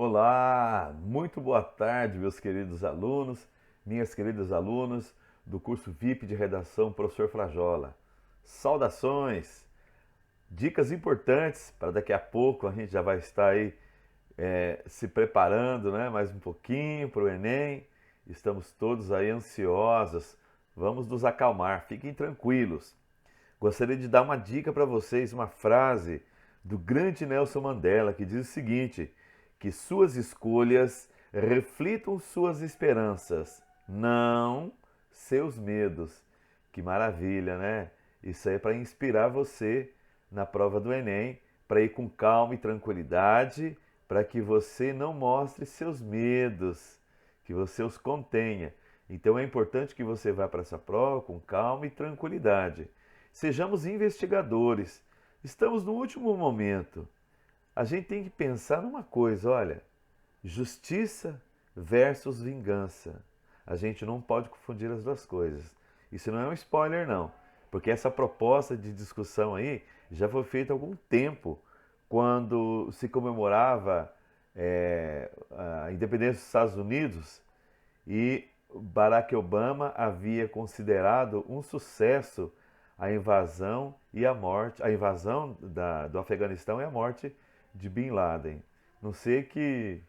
Olá, muito boa tarde, meus queridos alunos, minhas queridas alunas do curso VIP de Redação Professor Frajola. Saudações! Dicas importantes para daqui a pouco a gente já vai estar aí se preparando, né, mais um pouquinho para o Enem. Estamos todos aí ansiosos. Vamos nos acalmar, fiquem tranquilos. Gostaria de dar uma dica para vocês, uma frase do grande Nelson Mandela que diz o seguinte: que suas escolhas reflitam suas esperanças, não seus medos. Que maravilha, né? Isso aí é para inspirar você na prova do Enem, para ir com calma e tranquilidade, para que você não mostre seus medos, que você os contenha. Então é importante que você vá para essa prova com calma e tranquilidade. Sejamos investigadores. Estamos no último momento. A gente tem que pensar numa coisa, olha, justiça versus vingança. A gente não pode confundir as duas coisas. Isso não é um spoiler, não, porque essa proposta de discussão aí já foi feita há algum tempo, quando se comemorava a independência dos Estados Unidos e Barack Obama havia considerado um sucesso a invasão e a morte, a invasão do Afeganistão e a morte de Bin Laden. Não sei que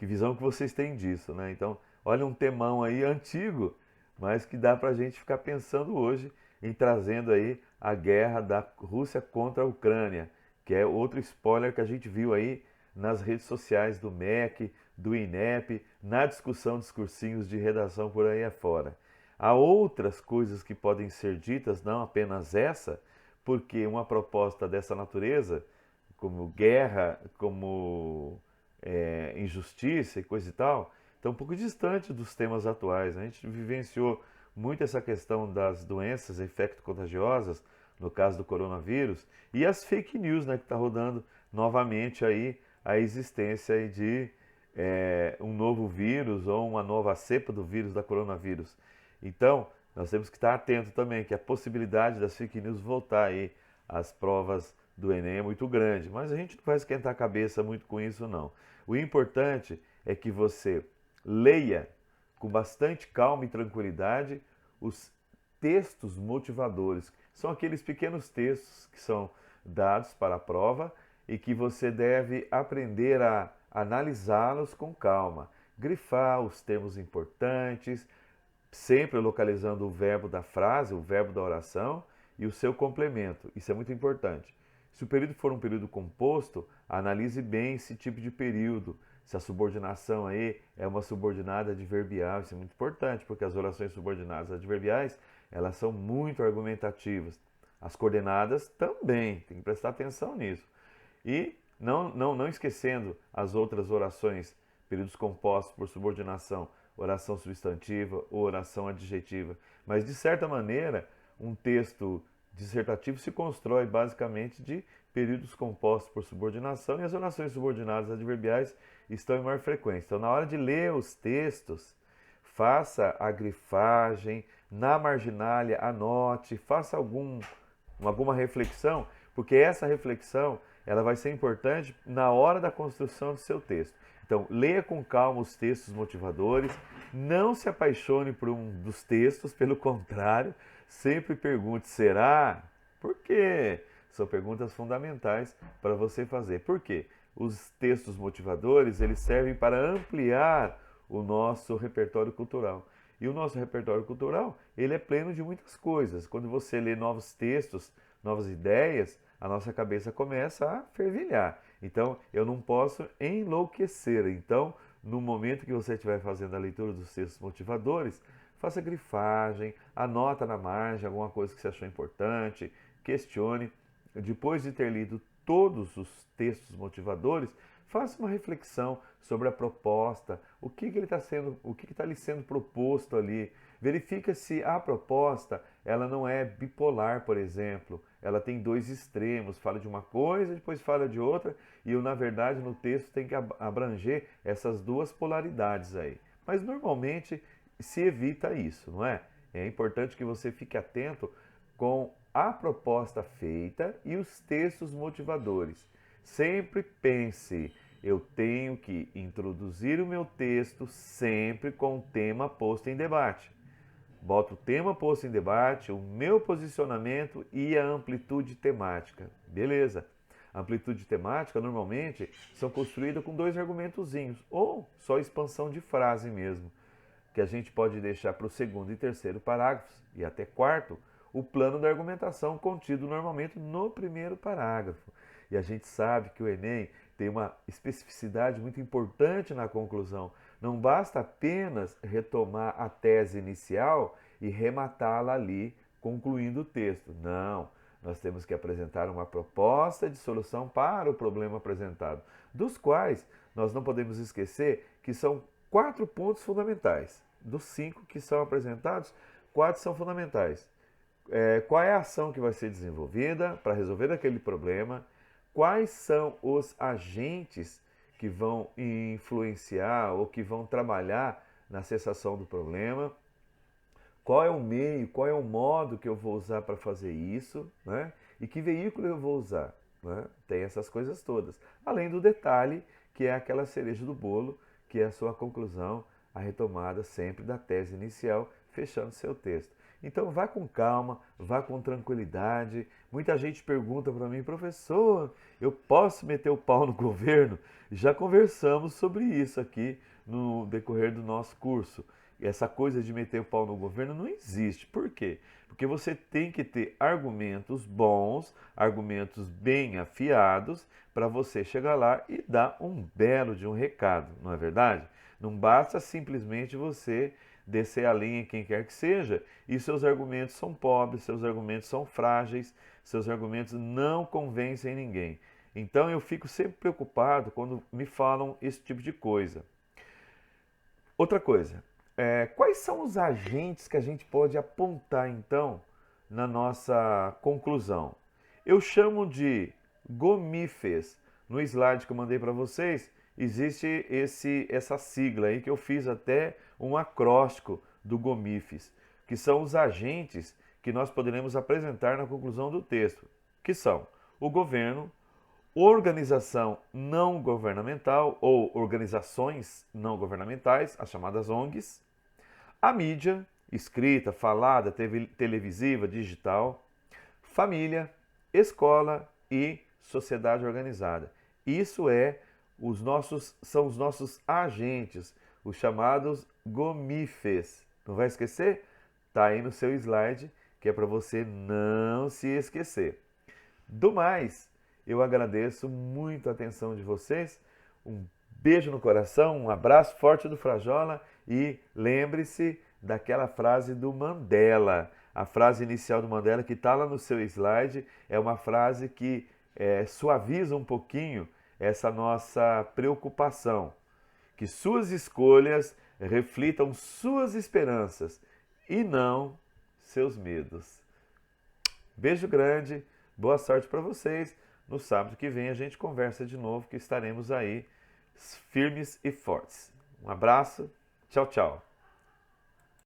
visão que vocês têm disso, né? Então, olha um temão aí antigo, mas que dá para a gente ficar pensando hoje em trazendo aí a guerra da Rússia contra a Ucrânia, que é outro spoiler que a gente viu aí nas redes sociais do MEC, do INEP, na discussão dos cursinhos de redação por aí afora. Há outras coisas que podem ser ditas, não apenas essa, porque uma proposta dessa natureza, como guerra, como injustiça e coisa e tal, está um pouco distante dos temas atuais. A gente vivenciou muito essa questão das doenças infecto-contagiosas, no caso do coronavírus, e as fake news, né, que está rodando novamente aí a existência aí de um novo vírus ou uma nova cepa do vírus da coronavírus. Então, nós temos que estar atento também que a possibilidade das fake news voltar aí às provas do Enem é muito grande, mas a gente não vai esquentar a cabeça muito com isso não. O importante é que você leia com bastante calma e tranquilidade os textos motivadores. São aqueles pequenos textos que são dados para a prova e que você deve aprender a analisá-los com calma, grifar os termos importantes, sempre localizando o verbo da frase, o verbo da oração e o seu complemento. Isso é muito importante. Se o período for um período composto, analise bem esse tipo de período. Se a subordinação aí é uma subordinada adverbial, isso é muito importante, porque as orações subordinadas adverbiais, elas são muito argumentativas. As coordenadas também, tem que prestar atenção nisso. E não esquecendo as outras orações, períodos compostos por subordinação, oração substantiva ou oração adjetiva. Mas, de certa maneira, um texto dissertativo se constrói basicamente de períodos compostos por subordinação e as orações subordinadas adverbiais estão em maior frequência. Então, na hora de ler os textos, faça a grifagem, na marginalia anote, faça alguma reflexão, porque essa reflexão ela vai ser importante na hora da construção do seu texto. Então, leia com calma os textos motivadores, não se apaixone por um dos textos, pelo contrário, sempre pergunte: será? Por quê? São perguntas fundamentais para você fazer. Por quê? Os textos motivadores, eles servem para ampliar o nosso repertório cultural. E o nosso repertório cultural, ele é pleno de muitas coisas. Quando você lê novos textos, novas ideias, a nossa cabeça começa a fervilhar. Então, eu não posso enlouquecer. Então, no momento que você estiver fazendo a leitura dos textos motivadores, faça grifagem, anota na margem alguma coisa que você achou importante, questione. Depois de ter lido todos os textos motivadores, faça uma reflexão sobre a proposta, o que está lhe sendo proposto ali. Verifica se a proposta ela não é bipolar, por exemplo. Ela tem dois extremos, fala de uma coisa, depois fala de outra, e eu, na verdade, no texto tem que abranger essas duas polaridades aí. Mas normalmente se evita isso, não é? É importante que você fique atento com a proposta feita e os textos motivadores. Sempre pense Eu tenho que introduzir o meu texto sempre com o tema posto em debate. Boto o tema posto em debate, o meu posicionamento e a amplitude temática. Beleza. A amplitude temática, normalmente, são construídas com 2 argumentozinhos, ou só expansão de frase mesmo, que a gente pode deixar para o segundo e terceiro parágrafos, e até quarto, o plano da argumentação contido normalmente no primeiro parágrafo. E a gente sabe que o Enem tem uma especificidade muito importante na conclusão. Não basta apenas retomar a tese inicial e rematá-la ali, concluindo o texto. Não, nós temos que apresentar uma proposta de solução para o problema apresentado, dos quais nós não podemos esquecer que são 4 pontos fundamentais. Dos 5 que são apresentados, 4 são fundamentais. Qual é a ação que vai ser desenvolvida para resolver aquele problema? Quais são os agentes que vão influenciar ou que vão trabalhar na cessação do problema? Qual é o meio, qual é o modo que eu vou usar para fazer isso, né? E que veículo eu vou usar, né? Tem essas coisas todas. Além do detalhe, que é aquela cereja do bolo, que é a sua conclusão, a retomada sempre da tese inicial, fechando seu texto. Então vá com calma, vá com tranquilidade. Muita gente pergunta para mim, professor, eu posso meter o pau no governo? Já conversamos sobre isso aqui no decorrer do nosso curso. Essa coisa de meter o pau no governo não existe. Por quê? Porque você tem que ter argumentos bons, argumentos bem afiados, para você chegar lá e dar um belo de um recado, não é verdade? Não basta simplesmente você descer a linha em quem quer que seja e seus argumentos são pobres, seus argumentos são frágeis, seus argumentos não convencem ninguém. Então eu fico sempre preocupado quando me falam esse tipo de coisa. Outra coisa, quais são os agentes que a gente pode apontar então na nossa conclusão? Eu chamo de GOMIFES. No slide que eu mandei para vocês, existe essa sigla aí que eu fiz até um acróstico do GOMIFES, que são os agentes que nós poderemos apresentar na conclusão do texto, que são o governo, organização não governamental ou organizações não governamentais, as chamadas ONGs, a mídia, escrita, falada, televisiva, digital, família, escola e sociedade organizada. Isso são os nossos agentes, os chamados GOMIFES. Não vai esquecer? Está aí no seu slide, que é para você não se esquecer. Do mais, eu agradeço muito a atenção de vocês. Um beijo no coração, um abraço forte do Frajola e lembre-se daquela frase do Mandela. A frase inicial do Mandela que está lá no seu slide é uma frase que suaviza um pouquinho essa nossa preocupação. Que suas escolhas reflitam suas esperanças e não seus medos. Beijo grande, boa sorte para vocês. No sábado que vem a gente conversa de novo, que estaremos aí firmes e fortes. Um abraço, tchau, tchau.